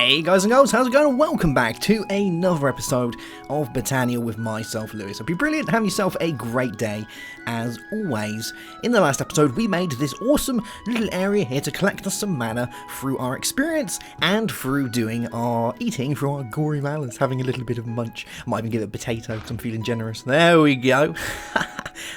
Hey guys and girls, how's it going? And welcome back to another episode of Botania with myself, Lewis. Hope you're brilliant, have yourself a great day. As always, in the last episode we made this awesome little area here to collect us some mana through our experience and through doing our eating, through our gory manners, having a little bit of munch. Might even give it a potato because I'm feeling generous. There we go.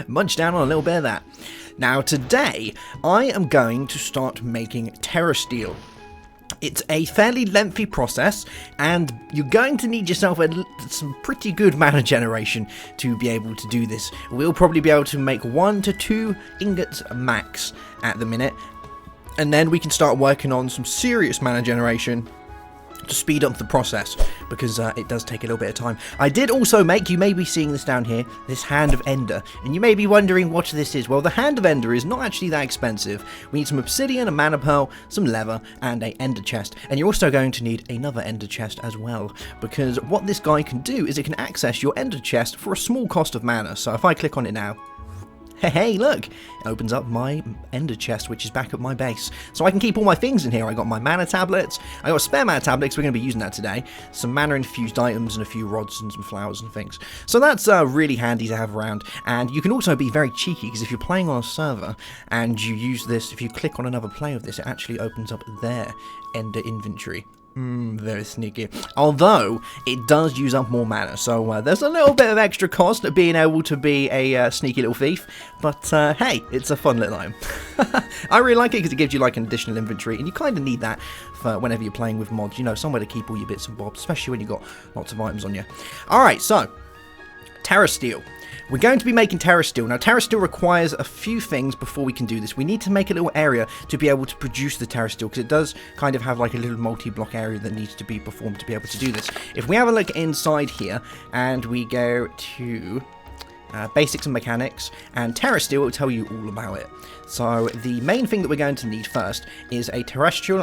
Munch down on a little bit of that. Now today, I am going to start making Terrasteel. It's a fairly lengthy process, and you're going to need yourself some pretty good mana generation to be able to do this. We'll probably be able to make 1 to 2 ingots max at the minute, and then we can start working on some serious mana generation to speed up the process, because it does take a little bit of time. I did also make, you may be seeing this down here, this Hand of Ender, and you may be wondering what this is. Well, the Hand of Ender is not actually that expensive. We need some obsidian, a mana pearl, some leather, and a ender chest, and you're also going to need another ender chest as well, because what this guy can do is it can access your ender chest for a small cost of mana. So if I click on it now, hey, look, it opens up my ender chest, which is back at my base. So I can keep all my things in here. I got my mana tablets, I got a spare mana tablet, because we're going to be using that today, some mana infused items and a few rods and some flowers and things. So that's really handy to have around, and you can also be very cheeky, because if you're playing on a server and you use this, if you click on another player of this, it actually opens up their ender inventory. Very sneaky. Although, it does use up more mana, so there's a little bit of extra cost at being able to be a sneaky little thief, but hey, it's a fun little item. I really like it because it gives you like an additional inventory, and you kind of need that for whenever you're playing with mods, you know, somewhere to keep all your bits and bobs, especially when you've got lots of items on you. Alright, so, Terrasteel. We're going to be making Terrasteel. Now, Terrasteel requires a few things before we can do this. We need to make a little area to be able to produce the Terrasteel, because it does kind of have like a little multi-block area that needs to be performed to be able to do this. If we have a look inside here, and we go to Basics and Mechanics, and Terrasteel will tell you all about it. So, the main thing that we're going to need first is a terrestrial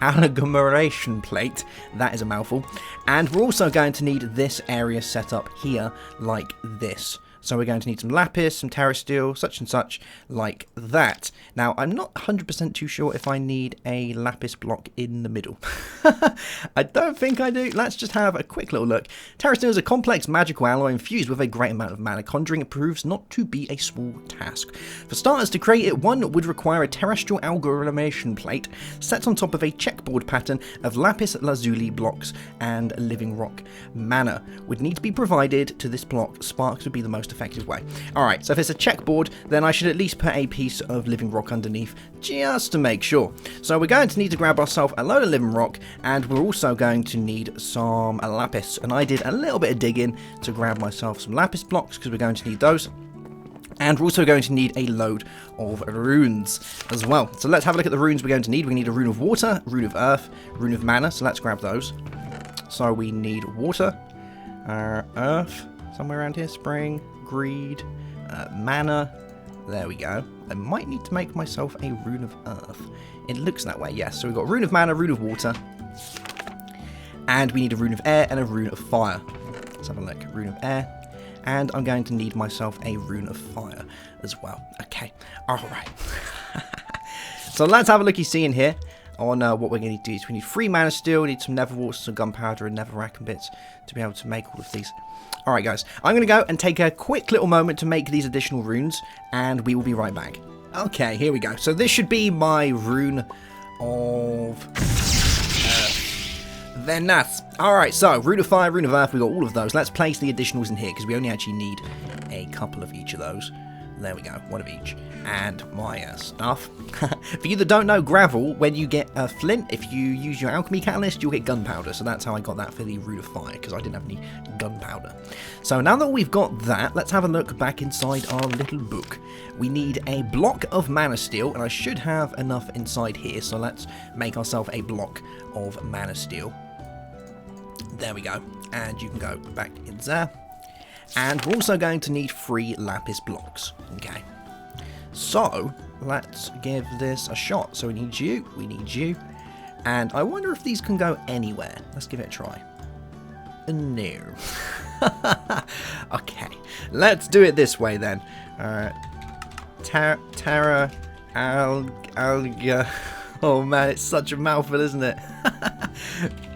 agglomeration plate. That is a mouthful. And we're also going to need this area set up here, like this. So we're going to need some lapis, some terrasteel, such and such, like that. Now, I'm not 100% too sure if I need a lapis block in the middle. I don't think I do. Let's just have a quick little look. Terrasteel is a complex magical alloy infused with a great amount of mana. Conjuring it proves not to be a small task. For starters, to create it, one would require a terrestrial agglomeration plate set on top of a checkboard pattern of lapis lazuli blocks and living rock. Mana would need to be provided to this block. Sparks would be the most effective way. Alright, so if it's a checkboard, then I should at least put a piece of living rock underneath, just to make sure. So we're going to need to grab ourselves a load of living rock, and we're also going to need some lapis. And I did a little bit of digging to grab myself some lapis blocks, because we're going to need those. And we're also going to need a load of runes as well. So let's have a look at the runes we're going to need. We need a rune of water, rune of earth, rune of mana, so let's grab those. So we need water, earth, somewhere around here, spring, greed, mana, there we go. I might need to make myself a rune of earth. It looks that way, yes. So we've got rune of mana, rune of water, and we need a rune of air and a rune of fire. Let's have a look, rune of air, and I'm going to need myself a rune of fire as well. Okay, alright. So let's have a look-see in here on what we're going to do. So we need 3 mana steel, we need some nether wart, some gunpowder, and nether rack and bits to be able to make all of these. Alright guys, I'm going to go and take a quick little moment to make these additional runes, and we will be right back. Okay, here we go. So this should be my rune of then that's alright, so rune of fire, rune of earth, we got all of those. Let's place the additionals in here, because we only actually need a couple of each of those. There we go, one of each. And my stuff. For you that don't know, gravel, when you get a flint, if you use your alchemy catalyst, you'll get gunpowder. So that's how I got that for the rune of fire, because I didn't have any gunpowder. So now that we've got that, let's have a look back inside our little book. We need a block of mana steel, and I should have enough inside here. So let's make ourselves a block of mana steel. There we go. And you can go back in there. And we're also going to need 3 lapis blocks. Okay. So, let's give this a shot. So we need you, and I wonder if these can go anywhere. Let's give it a try. No. Okay, let's do it this way then. Alga. Oh man, it's such a mouthful, isn't it?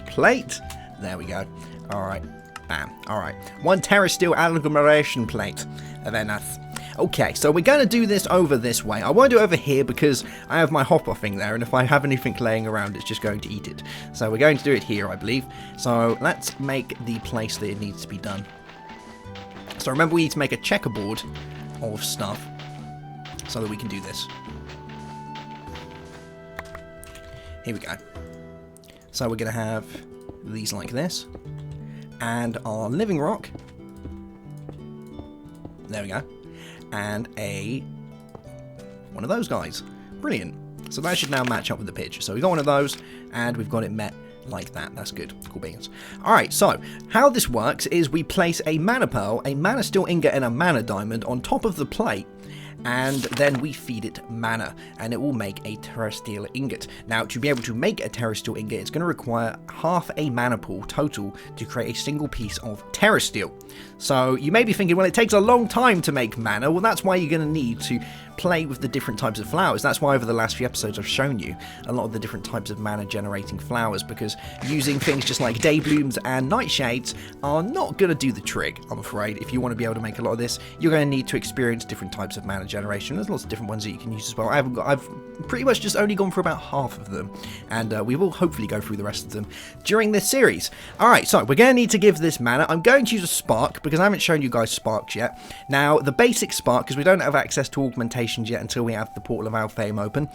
Plate. There we go. Alright. Bam. Alright. 1 Terrasteel agglomeration plate. Very nice. Okay, so we're going to do this over this way. I won't do it over here because I have my hopper thing there, and if I have anything laying around, it's just going to eat it. So we're going to do it here, I believe. So let's make the place that it needs to be done. So remember, we need to make a checkerboard of stuff so that we can do this. Here we go. So we're going to have these like this, and our living rock. There we go. And one of those guys. Brilliant. So that should now match up with the picture. So we've got one of those, and we've got it met like that. That's good. Cool beans. Alright, so how this works is we place a mana pearl, a mana steel ingot, and a mana diamond on top of the plate, and then we feed it mana, and it will make a terrasteel ingot. Now, to be able to make a terrasteel ingot, it's going to require half a mana pool total to create a single piece of terrasteel. So you may be thinking, well, it takes a long time to make mana. Well, that's why you're going to need to play with the different types of flowers. That's why over the last few episodes I've shown you a lot of the different types of mana generating flowers, because using things just like day blooms and nightshades are not going to do the trick, I'm afraid. If you want to be able to make a lot of this, you're going to need to experience different types of mana generation. There's lots of different ones that you can use as well. I've pretty much just only gone for about half of them, and we will hopefully go through the rest of them during this series. Alright, so we're going to need to give this mana. I'm going to use a spark because I haven't shown you guys sparks yet. Now, the basic spark, because we don't have access to augmentations yet until we have the Portal of Alfheim open,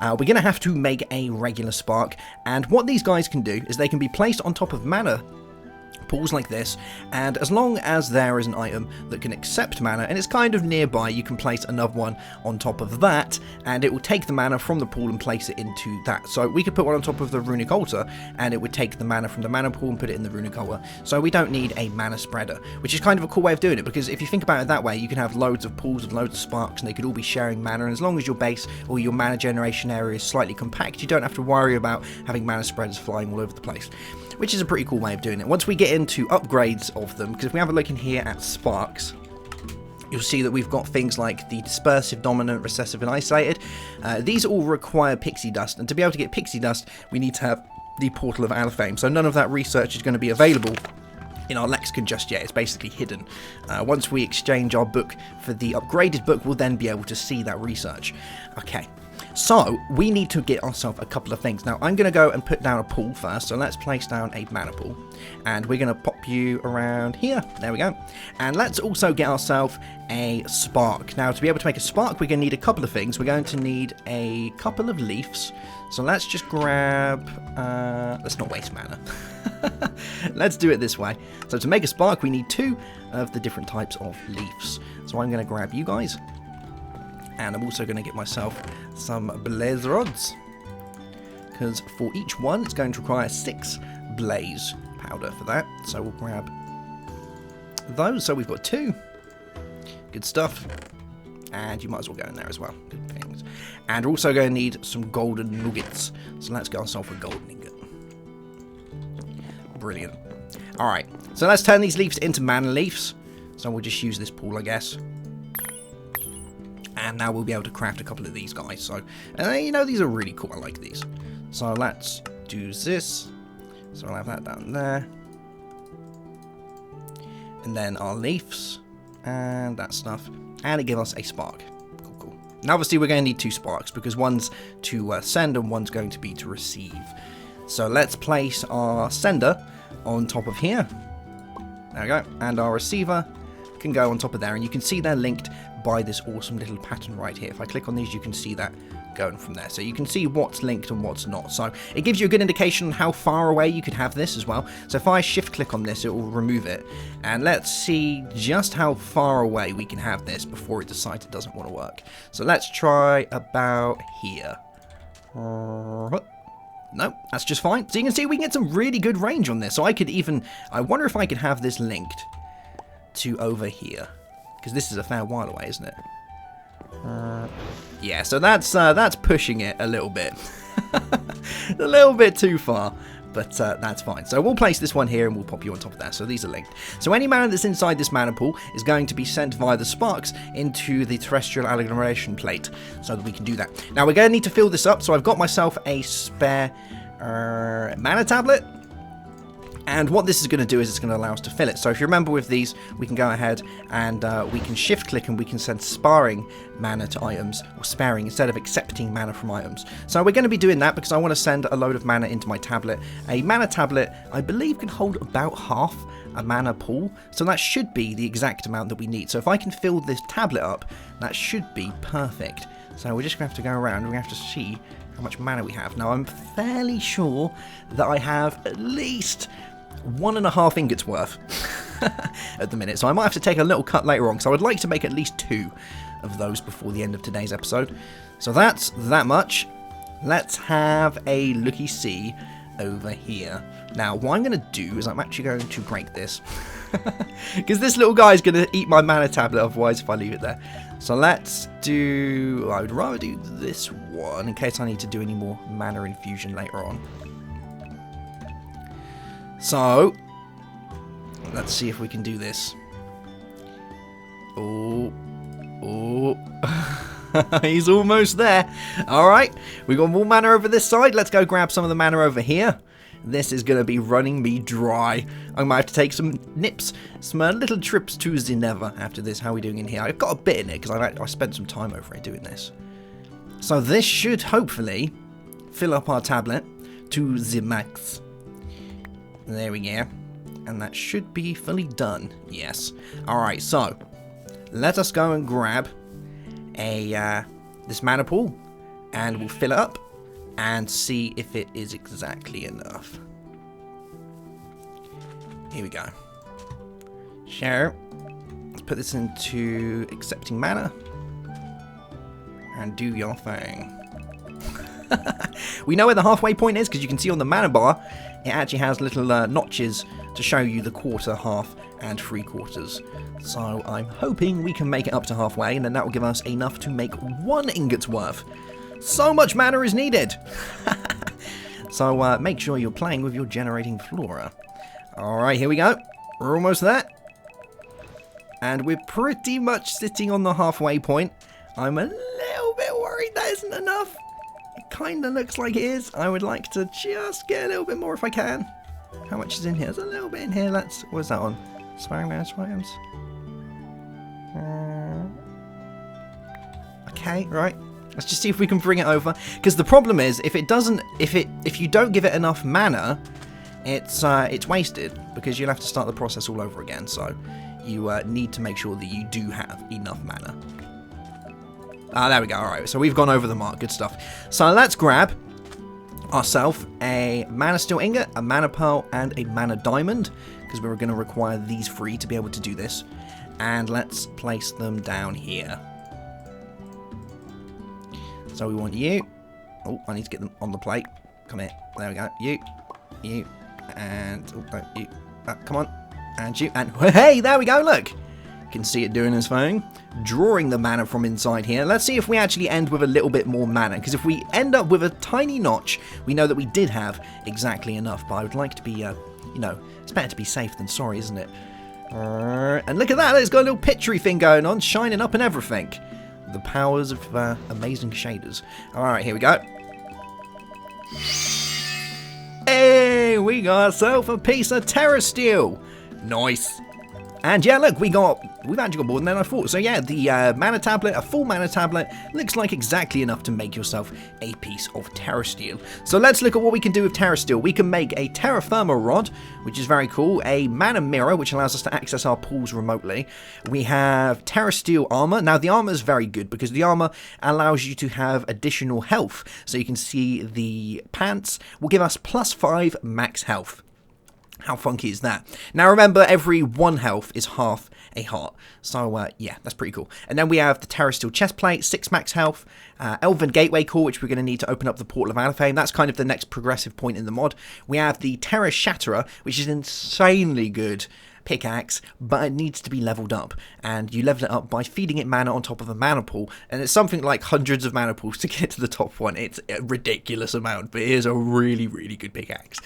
we're going to have to make a regular spark, and what these guys can do is they can be placed on top of mana pools like this, and as long as there is an item that can accept mana and it's kind of nearby, you can place another one on top of that, and it will take the mana from the pool and place it into that. So we could put one on top of the runic altar, and it would take the mana from the mana pool and put it in the runic altar. So we don't need a mana spreader, which is kind of a cool way of doing it, because if you think about it that way, you can have loads of pools and loads of sparks, and they could all be sharing mana, and as long as your base or your mana generation area is slightly compact, you don't have to worry about having mana spreaders flying all over the place, which is a pretty cool way of doing it. Once we get into upgrades of them, because if we have a look in here at sparks, you'll see that we've got things like the dispersive, dominant, recessive, and isolated. These all require pixie dust, and to be able to get pixie dust, we need to have the Portal of Alfheim. So none of that research is going to be available in our lexicon just yet. It's basically hidden. Once we exchange our book for the upgraded book, we'll then be able to see that research. Okay. So, we need to get ourselves a couple of things. Now, I'm going to go and put down a pool first. So, let's place down a mana pool. And we're going to pop you around here. There we go. And let's also get ourselves a spark. Now, to be able to make a spark, we're going to need a couple of things. We're going to need a couple of leaves. So, let's just grab... let's not waste mana. Let's do it this way. So, to make a spark, we need 2 of the different types of leaves. So, I'm going to grab you guys. And I'm also going to get myself some blaze rods, because for each one it's going to require 6 blaze powder for that. So we'll grab those. So we've got 2. Good stuff. And you might as well go in there as well. Good things. And we're also going to need some golden nuggets. So let's get ourselves a golden ingot. Brilliant. Alright, so let's turn these leaves into mana leaves. So we'll just use this pool, I guess. And now we'll be able to craft a couple of these guys. So, you know, these are really cool. I like these. So let's do this. So I'll have that down there. And then our leaves. And that stuff. And it gives us a spark. Cool, cool. Now obviously we're going to need 2 sparks, because one's to send and one's going to be to receive. So let's place our sender on top of here. There we go. And our receiver can go on top of there. And you can see they're linked by this awesome little pattern right here. If I click on these, you can see that going from there. So you can see what's linked and what's not. So it gives you a good indication on how far away you could have this as well. So if I shift click on this, it will remove it. And let's see just how far away we can have this before it decides it doesn't want to work. So let's try about here. No, that's just fine. So you can see we can get some really good range on this. So I could even, I wonder if I could have this linked to over here, because this is a fair while away, isn't it? Yeah, so that's pushing it a little bit. A little bit too far, but that's fine. So we'll place this one here and we'll pop you on top of that. So these are linked. So any mana that's inside this mana pool is going to be sent via the sparks into the terrestrial agglomeration plate, so that we can do that. Now we're going to need to fill this up, so I've got myself a spare mana tablet. And what this is going to do is it's going to allow us to fill it. So if you remember with these, we can go ahead and we can shift click and we can send sparring mana to items, or sparing instead of accepting mana from items. So we're going to be doing that because I want to send a load of mana into my tablet. A mana tablet, I believe, can hold about half a mana pool. So that should be the exact amount that we need. So if I can fill this tablet up, that should be perfect. So we're just going to have to go around. We're going to have to see how much mana we have. Now I'm fairly sure that I have at least 1.5 ingots worth at the minute, so I might have to take a little cut later on, because I would like to make at least 2 of those before the end of today's episode. So that's that much. Let's have a looky-see over here. Now, what I'm going to do is I'm actually going to break this, because this little guy is going to eat my mana tablet otherwise if I leave it there. So let's do, I would rather do this one in case I need to do any more mana infusion later on. So, let's see if we can do this. Oh, he's almost there. Alright, we got more mana over this side. Let's go grab some of the mana over here. This is going to be running me dry. I might have to take some nips, some little trips to the nether after this. How are we doing in here? I've got a bit in it because I spent some time over it doing this. So this should hopefully fill up our tablet to the max. There we go. And that should be fully done. Yes. Alright, so let us go and grab this mana pool, and we'll fill it up and see if it is exactly enough. Here we go. So let's put this into accepting mana and do your thing. We know where the halfway point is because you can see on the mana bar it actually has little notches to show you the quarter, half and 3/4. So I'm hoping we can make it up to halfway, and then that will give us enough to make 1 ingot's worth. So much mana is needed. So make sure you're playing with your generating flora. Alright, here we go. We're almost there. And we're pretty much sitting on the halfway point. I'm a little bit worried that isn't enough. It kind of looks like it is. I would like to just get a little bit more if I can. How much is in here? There's a little bit in here. What's that on? Sparring managed items. Okay, right. Let's just see if we can bring it over. Because the problem is, if you don't give it enough mana, it's wasted, because you'll have to start the process all over again. So you need to make sure that you do have enough mana. There we go. Alright, so we've gone over the mark. Good stuff. So let's grab ourselves a mana steel ingot, a mana pearl, and a mana diamond, because we're going to require these 3 to be able to do this. And let's place them down here. So we want you. Oh, I need to get them on the plate. Come here. There we go. You, and oh, you. Come on, and you, and hey, there we go. Look. You can see it doing its thing, drawing the mana from inside here. Let's see if we actually end with a little bit more mana, because if we end up with a tiny notch, we know that we did have exactly enough. But I would like to be, you know, it's better to be safe than sorry, isn't it? And look at that, it's got a little picture-y thing going on, shining up and everything. The powers of amazing shaders. Alright, here we go. Hey, we got ourselves a piece of Terrasteel. Nice. And yeah, look, we've actually got more than I thought. So yeah, the mana tablet, a full mana tablet, looks like exactly enough to make yourself a piece of Terrasteel. So let's look at what we can do with Terrasteel. We can make a Terra Firma rod, which is very cool, a mana mirror, which allows us to access our pools remotely. We have Terrasteel armor. Now the armor is very good because the armor allows you to have additional health. So you can see the pants will give us +5 max health. How funky is that? Now remember, every 1 health is half a heart. So yeah, that's pretty cool. And then we have the Terrasteel chestplate, 6 max health. Elven Gateway core, which we're going to need to open up the Portal of Alfheim. That's kind of the next progressive point in the mod. We have the Terra Shatterer, which is insanely good pickaxe, but it needs to be leveled up, and you level it up by feeding it mana on top of a mana pool, and it's something like hundreds of mana pools to get to the top one. It's a ridiculous amount, but it is a really, really good pickaxe.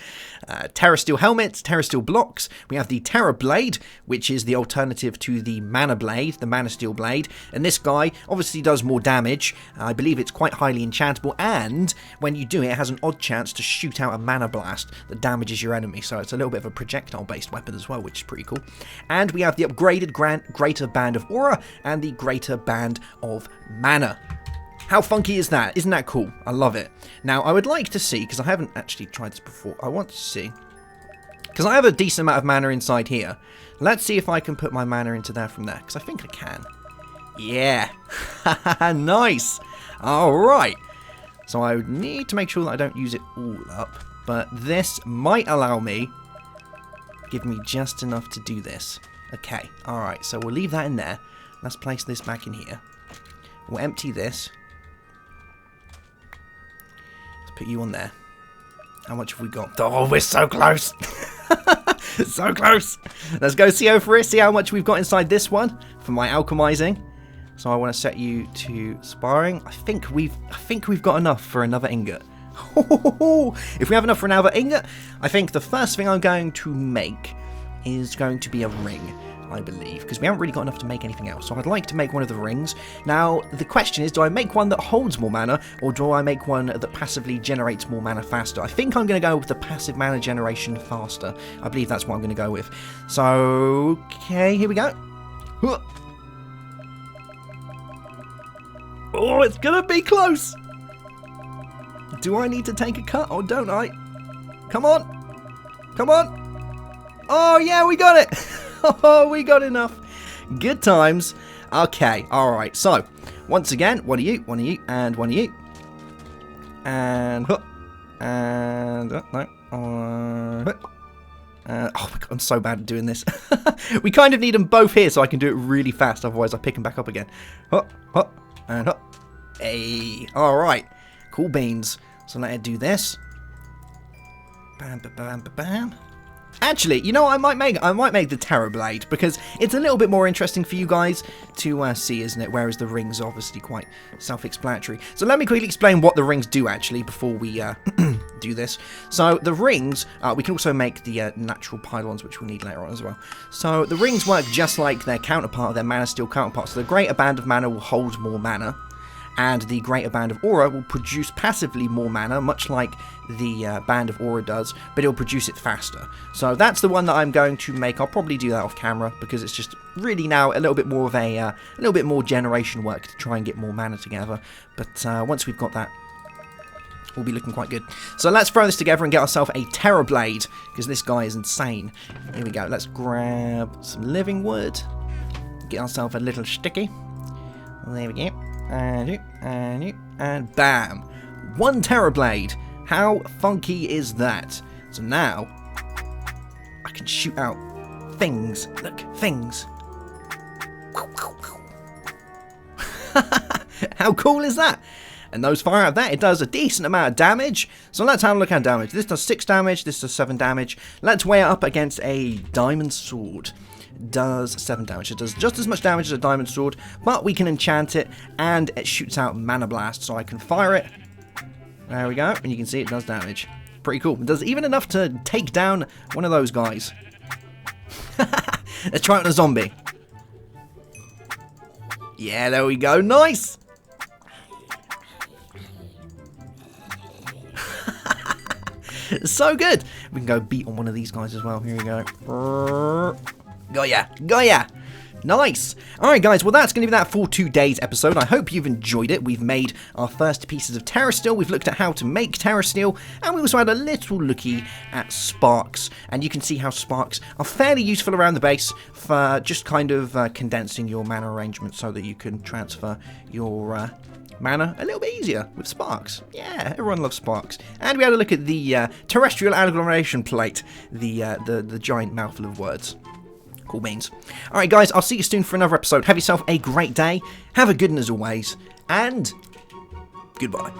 Terrasteel helmets, Terrasteel blocks. We have the Terra blade, which is the alternative to the mana blade, the mana steel blade, and this guy obviously does more damage. I believe it's quite highly enchantable, and when you do it, it has an odd chance to shoot out a mana blast that damages your enemy, so it's a little bit of a projectile based weapon as well, which is pretty cool. And we have the upgraded Greater Band of Aura and the Greater Band of Mana. How funky is that? Isn't that cool? I love it. Now, I would like to see, because I haven't actually tried this before, I want to see, because I have a decent amount of mana inside here. Let's see if I can put my mana into there from there, because I think I can. Yeah. Nice. Alright. So I would need to make sure that I don't use it all up, but this might allow me, give me just enough to do this. Okay, alright, so we'll leave that in there. Let's place this back in here. We'll empty this. Let's put you on there. How much have we got? Oh, we're so close! So close! Let's go see over here, see how much we've got inside this one for my alchemizing. So I want to set you to sparring. I think we've got enough for another ingot. If we have enough for another ingot, I think the first thing I'm going to make is going to be a ring, I believe, because we haven't really got enough to make anything else. So I'd like to make one of the rings. Now, the question is, do I make one that holds more mana, or do I make one that passively generates more mana faster? I think I'm going to go with the passive mana generation faster. I believe that's what I'm going to go with. So, okay, here we go. Oh, it's going to be close. Do I need to take a cut, or don't I? Come on. Come on. Oh, yeah, we got it. Oh, we got enough. Good times. Okay, alright. So, once again, one of you, and one of you. And, no. Oh my god, I'm so bad at doing this. We kind of need them both here so I can do it really fast, otherwise I pick them back up again. And hey, alright. Cool beans. So let it do this. Bam, bam, bam, bam, bam. Actually, you know what I might make the Terra blade, because it's a little bit more interesting for you guys to see, isn't it? Whereas the rings are obviously quite self-explanatory. So let me quickly explain what the rings do, actually, before we do this. So the rings, we can also make the natural pylons, which we'll need later on as well. So the rings work just like their counterpart, their mana steel counterpart. So the Greater Band of Mana will hold more mana, and the Greater Band of Aura will produce passively more mana, much like the Band of Aura does, but it'll produce it faster. So that's the one that I'm going to make. I'll probably do that off camera, because it's just really now a little bit more of a little bit more generation work to try and get more mana together. But once we've got that, we'll be looking quite good. So let's throw this together and get ourselves a Terra blade, because this guy is insane. Here we go. Let's grab some living wood, get ourselves a little sticky. There we go. And bam! One Terra blade. How funky is that? So now I can shoot out things. Look, things. How cool is that? And those fire out that, it does a decent amount of damage. So let's have a look at damage. This does 6 damage, this does 7 damage. Let's weigh it up against a diamond sword. Does 7 damage. It does just as much damage as a diamond sword, but we can enchant it, and it shoots out mana blast, so I can fire it. There we go, and you can see it does damage. Pretty cool. It does even enough to take down one of those guys. Let's try it on a zombie. Yeah, there we go. Nice. So good. We can go beat on one of these guys as well. Here we go. Got ya! Got ya! Nice! Alright guys, well that's going to be that for today's episode. I hope you've enjoyed it. We've made our first pieces of Terrasteel, we've looked at how to make Terrasteel, and we also had a little looky at sparks. And you can see how sparks are fairly useful around the base for just kind of condensing your mana arrangement so that you can transfer your mana a little bit easier with sparks. Yeah, everyone loves sparks. And we had a look at the terrestrial agglomeration plate, the giant mouthful of words. Cool beans. Alright guys, I'll see you soon for another episode. Have yourself a great day, have a good one as always, and goodbye.